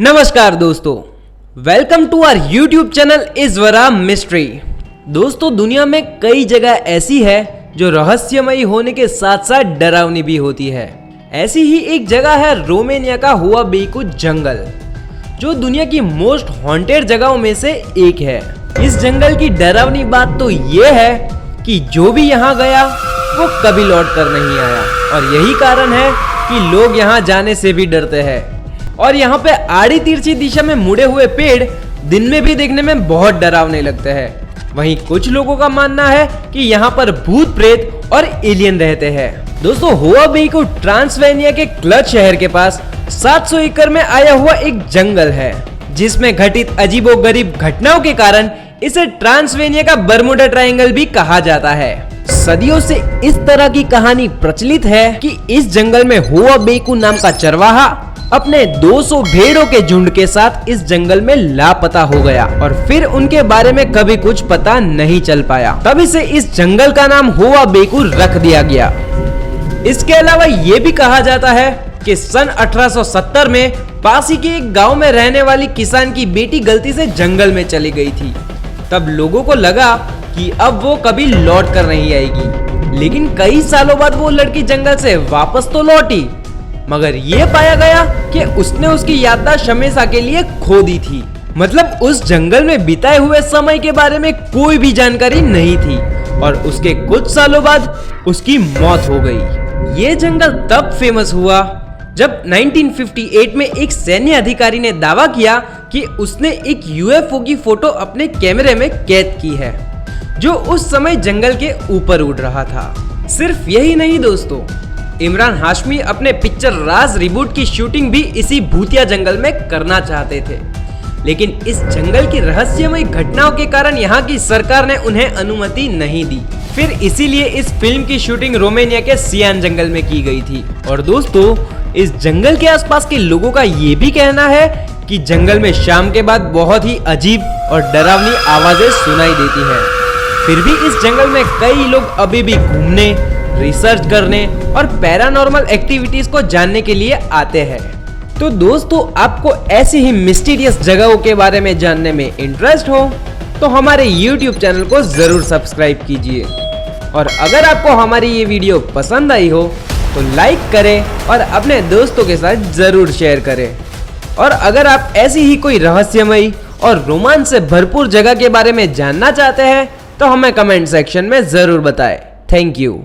नमस्कार दोस्तों, welcome to our YouTube channel इज़वरा मिस्ट्री। दोस्तों, दुनिया में कई जगह ऐसी है जो रहस्यमयी होने के साथ साथ डरावनी भी होती है। ऐसी ही एक जगह है रोमानिया का हुआ बेकू जंगल, जो दुनिया की मोस्ट हॉन्टेड जगहों में से एक है। इस जंगल की डरावनी बात तो ये है कि जो भी यहाँ गया वो कभी लौट कर नहीं आया, और यही कारण है कि लोग यहाँ जाने से भी डरते हैं। और यहाँ पे आड़ी तिरछी दिशा में मुड़े हुए पेड़ दिन में भी देखने में बहुत डरावने लगते हैं। वहीं कुछ लोगों का मानना है कि यहाँ पर भूत प्रेत और एलियन रहते हैं। दोस्तों, हुआ बेकू ट्रांसवेनिया के क्लच शहर के पास 700 एकड़ में आया हुआ एक जंगल है, जिसमें घटित अजीबोगरीब घटनाओं के कारण इसे ट्रांसवेनिया का बर्मुडा ट्रायंगल भी कहा जाता है। सदियों से इस तरह की कहानी प्रचलित है कि इस जंगल में हुआ बेकू नाम का चरवाहा अपने 200 भेड़ों के झुंड के साथ इस जंगल में लापता हो गया और फिर उनके बारे में कभी कुछ पता नहीं चल पाया। तभी से इस जंगल का नाम हुआ बेकू रख दिया गया। इसके अलावा ये भी कहा जाता है कि सन 1870 में पास ही के एक गांव में रहने वाली किसान की बेटी गलती से जंगल में चली गई थी। तब लोगों को लगा कि अब वो कभी लौट कर नहीं आएगी, लेकिन कई सालों बाद वो लड़की जंगल से वापस तो लौटी, मगर ये पाया गया कि उसने उसकी याददाश्त हमेशा के लिए खो दी थी। मतलब उस जंगल में बिताए हुए समय के बारे में कोई भी जानकारी नहीं थी, और उसके कुछ सालों बाद उसकी मौत हो गई। ये जंगल तब फेमस हुआ जब 1958 में एक सैन्य अधिकारी ने दावा किया कि उसने एक यूएफओ की फोटो अपने कैमरे में कैद की है, जो उस समय जंगल के ऊपर उड़ रहा था। सिर्फ यही नहीं दोस्तों, इमरान हाशमी अपने पिक्चर राज रिबूट की शूटिंग भी इसी भूतिया जंगल में करना चाहते थे, लेकिन इस जंगल की रहस्यमय घटनाओं के कारण यहाँ की सरकार ने उन्हें अनुमति नहीं दी। फिर इसीलिए इस फिल्म की शूटिंग रोमानिया के सियान जंगल में की गई थी। और दोस्तों, इस जंगल के आसपास के लोगों का ये भी कहना है कि जंगल में शाम के बाद बहुत ही अजीब और डरावनी आवाजें सुनाई देती है। फिर भी इस जंगल में कई लोग अभी भी घूमने, रिसर्च करने और पैरानॉर्मल एक्टिविटीज को जानने के लिए आते हैं। तो दोस्तों, आपको ऐसी ही मिस्टीरियस जगहों के बारे में जानने में इंटरेस्ट हो तो हमारे YouTube चैनल को जरूर सब्सक्राइब कीजिए, और अगर आपको हमारी ये वीडियो पसंद आई हो तो लाइक करें और अपने दोस्तों के साथ जरूर शेयर करें। और अगर आप ऐसी ही कोई रहस्यमयी और रोमांच से भरपूर जगह के बारे में जानना चाहते हैं तो हमें कमेंट सेक्शन में जरूर बताएं। Thank you.